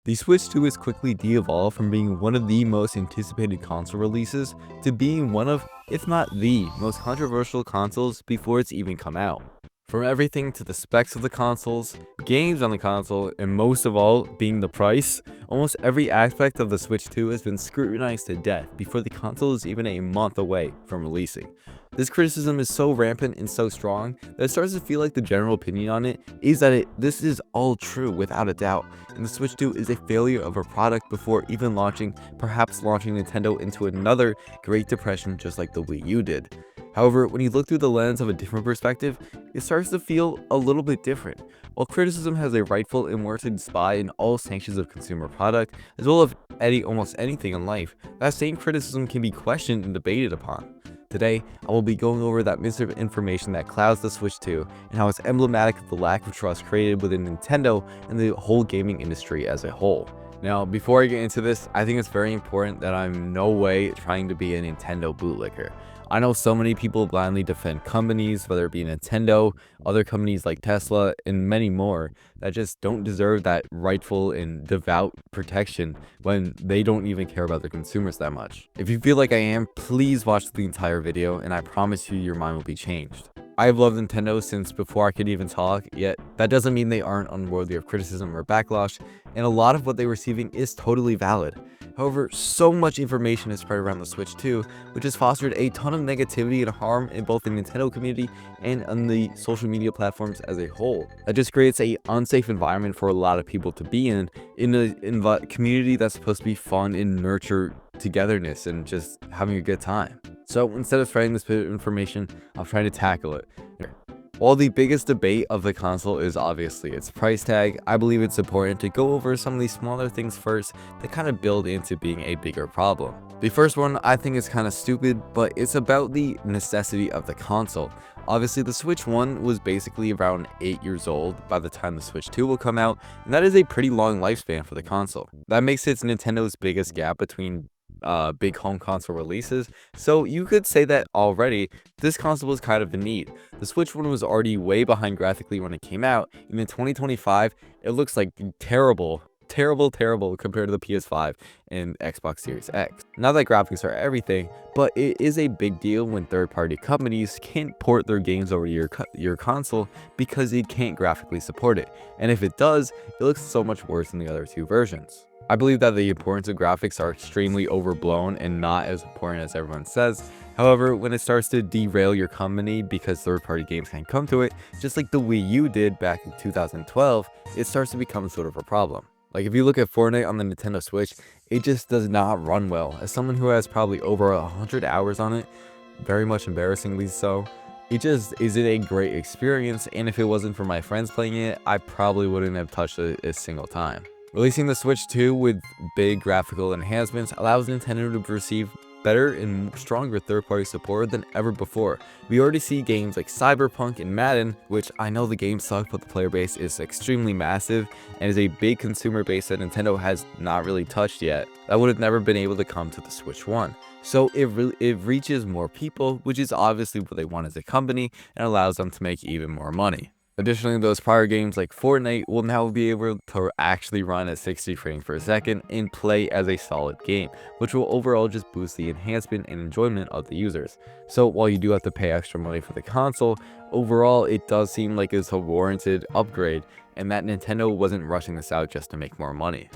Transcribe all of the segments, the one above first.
The Switch 2 has quickly de-evolved from being one of the most anticipated console releases to being one of, if not the, most controversial consoles before it's even come out. From everything to the specs of the consoles, games on the console, and most of all, being the price, almost every aspect of the Switch 2 has been scrutinized to death before the console is even a month away from releasing. This criticism is so rampant and so strong that it starts to feel like the general opinion on it is that this is all true without a doubt, and the Switch 2 is a failure of a product before even launching, perhaps launching Nintendo into another Great Depression just like the Wii U did. However, when you look through the lens of a different perspective, it starts to feel a little bit different. While criticism has a rightful and warranted spot in all sanctions of consumer product, as well as almost anything in life, that same criticism can be questioned and debated upon. Today, I will be going over that misinformation that clouds the Switch 2 and how it's emblematic of the lack of trust created within Nintendo and the whole gaming industry as a whole. Now, before I get into this, I think it's very important that I'm in no way trying to be a Nintendo bootlicker. I know so many people blindly defend companies, whether it be Nintendo, other companies like Tesla, and many more, that just don't deserve that rightful and devout protection when they don't even care about their consumers that much. If you feel like I am, please watch the entire video, and I promise you your mind will be changed. I have loved Nintendo since before I could even talk, yet that doesn't mean they aren't unworthy of criticism or backlash, and a lot of what they're receiving is totally valid. However, so much information is spread around the Switch 2, which has fostered a ton of negativity and harm in both the Nintendo community and on the social media platforms as a whole. That just creates an unsafe environment for a lot of people to be in a community that's supposed to be fun and nurture togetherness and just having a good time. So instead of spreading this bit of information, I'll try to tackle it here. While the biggest debate of the console is obviously its price tag, I believe it's important to go over some of these smaller things first that kind of build into being a bigger problem. The first one I think is kind of stupid, but it's about the necessity of the console. Obviously, the Switch 1 was basically around 8 years old by the time the Switch 2 will come out, and that is a pretty long lifespan for the console. That makes it Nintendo's biggest gap between big home console releases, so you could say that already this console was kind of in need. The Switch 1 was already way behind graphically when it came out, and in 2025 it looks like terrible compared to the PS5 and Xbox Series X. Not that graphics are everything, but it is a big deal when third-party companies can't port their games over to your console because it can't graphically support it, and if it does, it looks so much worse than the other two versions. I believe that the importance of graphics are extremely overblown and not as important as everyone says. However, when it starts to derail your company because third-party games can't come to it, just like the Wii U did back in 2012, it starts to become sort of a problem. Like if you look at Fortnite on the Nintendo Switch, it just does not run well. As someone who has probably over 100 hours on it, very much embarrassingly so, it just isn't a great experience, and if it wasn't for my friends playing it, I probably wouldn't have touched it a single time. Releasing the Switch 2 with big graphical enhancements allows Nintendo to receive better and stronger third-party support than ever before. We already see games like Cyberpunk and Madden, which I know the games suck, but the player base is extremely massive and is a big consumer base that Nintendo has not really touched yet. That would have never been able to come to the Switch 1. So it reaches more people, which is obviously what they want as a company, and allows them to make even more money. Additionally, those prior games like Fortnite will now be able to actually run at 60 frames per second and play as a solid game, which will overall just boost the enhancement and enjoyment of the users. So while you do have to pay extra money for the console, overall it does seem like it's a warranted upgrade and that Nintendo wasn't rushing this out just to make more money.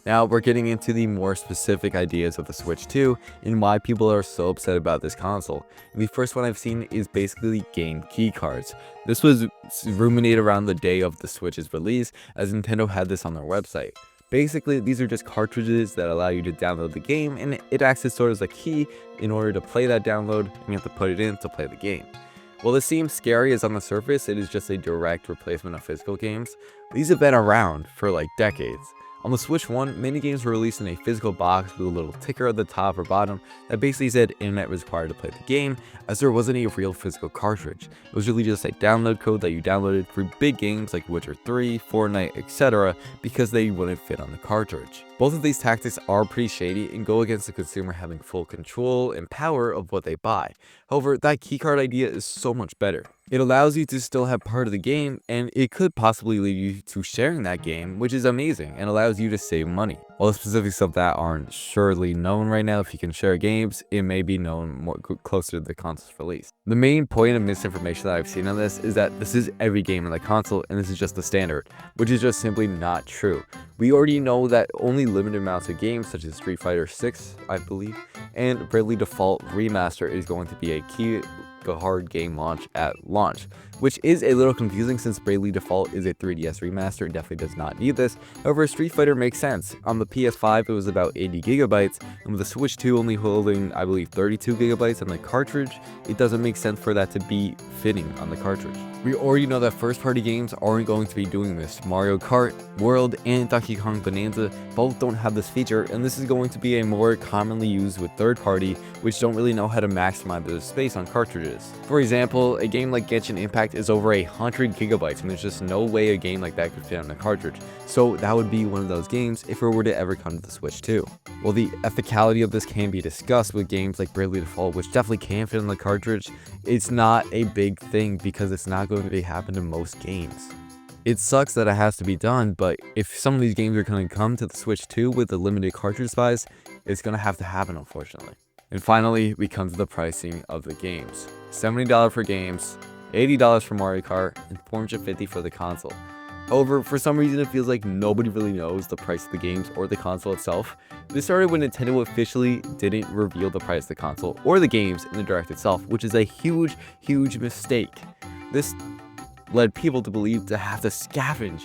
Now we're getting into the more specific ideas of the Switch 2 and why people are so upset about this console. And the first one I've seen is basically game key cards. This was ruminated around the day of the Switch's release, as Nintendo had this on their website. Basically, these are just cartridges that allow you to download the game, and it acts as sort of a key in order to play that download, and you have to put it in to play the game. While this seems scary as on the surface, it is just a direct replacement of physical games. These have been around for like decades. On the Switch 1, many games were released in a physical box with a little ticker at the top or bottom that basically said internet was required to play the game, as there wasn't a real physical cartridge. It was really just a download code that you downloaded for big games like Witcher 3, Fortnite, etc. because they wouldn't fit on the cartridge. Both of these tactics are pretty shady and go against the consumer having full control and power of what they buy. However, that keycard idea is so much better. It allows you to still have part of the game, and it could possibly lead you to sharing that game, which is amazing and allows you to save money. While the specifics of that aren't surely known right now, if you can share games, it may be known more closer to the console's release. The main point of misinformation that I've seen on this is that this is every game on the console and this is just the standard, which is just simply not true. We already know that only limited amounts of games such as Street Fighter 6, I believe, and Bravely Default Remaster is going to be a key hard game launch at launch, which is a little confusing since Bravely Default is a 3DS remaster and definitely does not need this. However, Street Fighter makes sense. On the PS5 it was about 80 gigabytes, and with the Switch 2 only holding I believe 32 gigabytes on the cartridge, it doesn't make sense for that to be fitting on the cartridge. We already know that first party games aren't going to be doing this. Mario Kart, World, and Donkey Kong Bonanza both don't have this feature, and this is going to be a more commonly used with third party, which don't really know how to maximize the space on cartridges. For example, a game like Genshin Impact is over 100 gigabytes, and there's just no way a game like that could fit on a cartridge. So that would be one of those games if it were to ever come to the Switch 2. While the ethicality of this can be discussed with games like Bravely Default, which definitely can fit on the cartridge, it's not a big thing because it's not going to be happen in most games. It sucks that it has to be done, but if some of these games are going to come to the Switch 2 with a limited cartridge size, it's going to have to happen, unfortunately. And finally, we come to the pricing of the games. $70 for games, $80 for Mario Kart, and $450 for the console. However, for some reason it feels like nobody really knows the price of the games or the console itself. This started when Nintendo officially didn't reveal the price of the console or the games in the Direct itself, which is a huge mistake. This led people to believe to have to scavenge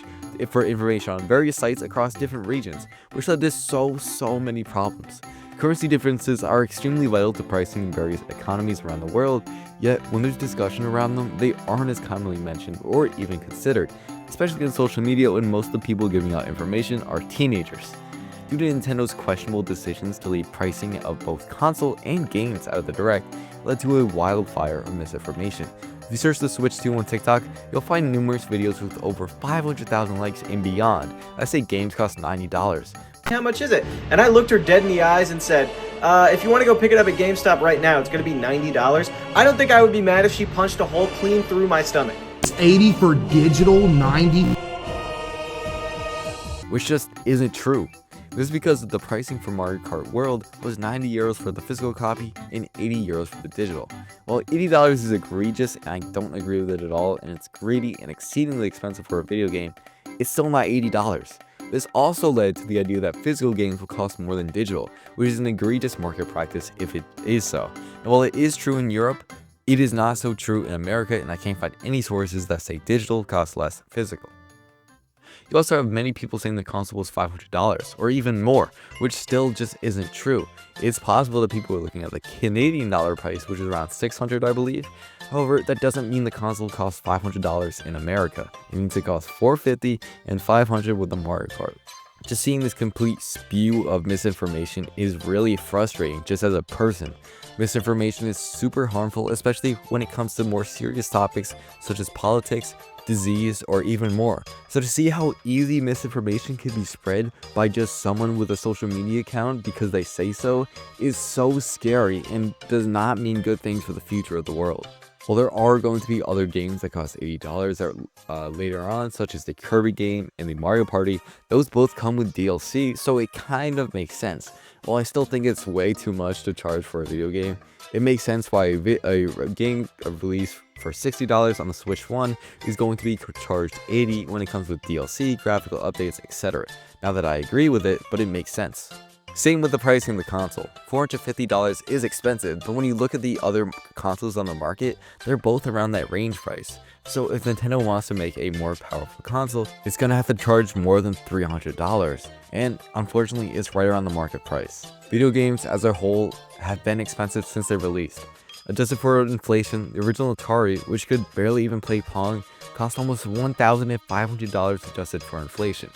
for information on various sites across different regions, which led to so many problems. Currency differences are extremely vital to pricing in various economies around the world, yet when there's discussion around them, they aren't as commonly mentioned or even considered, especially in social media when most of the people giving out information are teenagers. Due to Nintendo's questionable decisions to leave pricing of both console and games out of the Direct, led to a wildfire of misinformation. If you search the Switch 2 on TikTok, you'll find numerous videos with over 500,000 likes and beyond that say games cost $90. How much is it? And I looked her dead in the eyes and said, if you want to go pick it up at GameStop right now, it's going to be $90. I don't think I would be mad if she punched a hole clean through my stomach. It's 80 for digital, 90. Which just isn't true. This is because the pricing for Mario Kart World was 90 euros for the physical copy and 80 euros for the digital. While $80 is egregious, and I don't agree with it at all, and it's greedy and exceedingly expensive for a video game, it's still not $80. This also led to the idea that physical games will cost more than digital, which is an egregious market practice if it is so. And while it is true in Europe, it is not so true in America, and I can't find any sources that say digital costs less than physical. You also have many people saying the console was $500 or even more, which still just isn't true. It's possible that people are looking at the Canadian dollar price, which is around $600, I believe. However, that doesn't mean the console costs $500 in America. It means it costs $450 and $500 with the Mario Kart. Just seeing this complete spew of misinformation is really frustrating just as a person. Misinformation is super harmful, especially when it comes to more serious topics such as politics, disease, or even more. So to see how easy misinformation can be spread by just someone with a social media account because they say so is so scary and does not mean good things for the future of the world. While there are going to be other games that cost $80 that later on, such as the Kirby game and the Mario Party, those both come with DLC, so it kind of makes sense. While I still think it's way too much to charge for a video game, it makes sense why a game released for $60 on the Switch 1 is going to be charged $80 when it comes with DLC, graphical updates, etc. Now that I agree with it, but it makes sense. Same with the pricing of the console. $450 is expensive, but when you look at the other consoles on the market, they're both around that range price. So if Nintendo wants to make a more powerful console, it's gonna have to charge more than $300, and unfortunately it's right around the market price. Video games as a whole have been expensive since their release. Adjusted for inflation, the original Atari, which could barely even play Pong, cost almost $1,500 adjusted for inflation.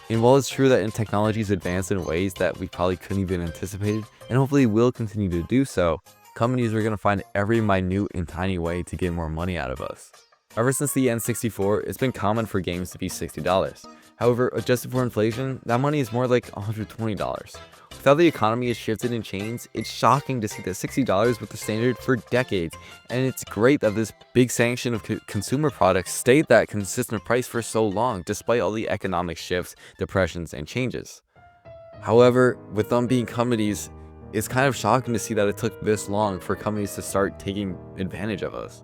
And while it's true that technology has advanced in ways that we probably couldn't even anticipated, and hopefully will continue to do so, companies are going to find every minute and tiny way to get more money out of us. Ever since the N64, it's been common for games to be $60. However, adjusted for inflation, that money is more like $120. With With how the economy has shifted and changed, it's shocking to see that $60 was the standard for decades, and it's great that this big sanction of consumer products stayed that consistent price for so long, despite all the economic shifts, depressions, and changes. However, with them being companies, it's kind of shocking to see that it took this long for companies to start taking advantage of us.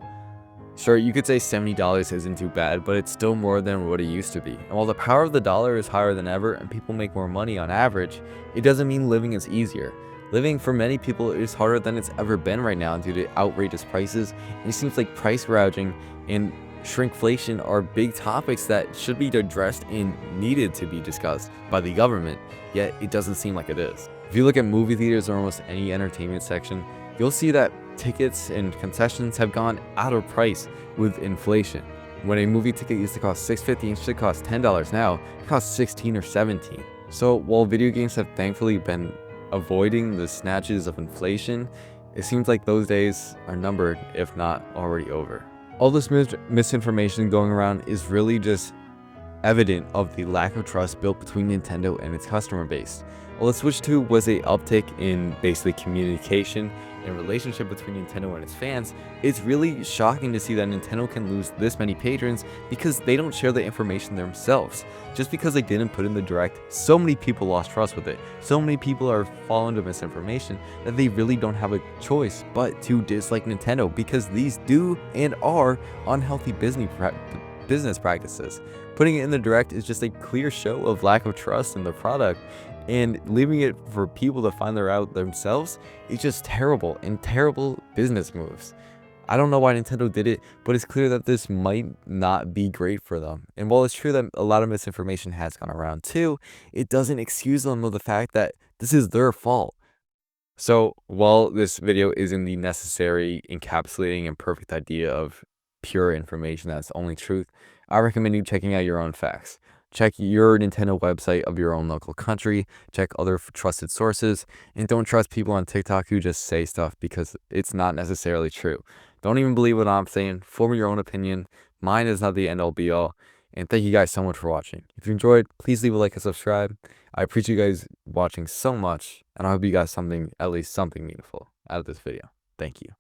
Sure, you could say $70 isn't too bad, but it's still more than what it used to be. And while the power of the dollar is higher than ever and people make more money on average, it doesn't mean living is easier. Living for many people is harder than it's ever been right now due to outrageous prices, and it seems like price gouging and shrinkflation are big topics that should be addressed and needed to be discussed by the government, yet it doesn't seem like it is. If you look at movie theaters or almost any entertainment section, you'll see that tickets and concessions have gone out of price with inflation. When a movie ticket used to cost $6.50 and should cost $10 now, it costs $16 or $17. So while video games have thankfully been avoiding the snatches of inflation, it seems like those days are numbered, if not already over. All this misinformation going around is really just evident of the lack of trust built between Nintendo and its customer base. While the Switch 2 was a uptick in basically communication and relationship between Nintendo and its fans, it's really shocking to see that Nintendo can lose this many patrons because they don't share the information themselves. Just because they didn't put in the Direct, so many people lost trust with it. So many people are falling to misinformation that they really don't have a choice but to dislike Nintendo because these do and are unhealthy business practices. Putting it in the Direct is just a clear show of lack of trust in the product, and leaving it for people to find out themselves is just terrible and terrible business moves. I don't know why Nintendo did it, but it's clear that this might not be great for them. And while it's true that a lot of misinformation has gone around too, it doesn't excuse them of the fact that this is their fault. So while this video isn't the necessary encapsulating and perfect idea of pure information that's only truth, I recommend you checking out your own facts. Check your Nintendo website of your own local country, check other trusted sources, and don't trust people on TikTok who just say stuff because it's not necessarily true. Don't even believe what I'm saying, form your own opinion. Mine is not the end all be all. And thank you guys so much for watching. If you enjoyed, please leave a like and subscribe. I appreciate you guys watching so much, and I hope you got at least something meaningful out of this video. Thank you.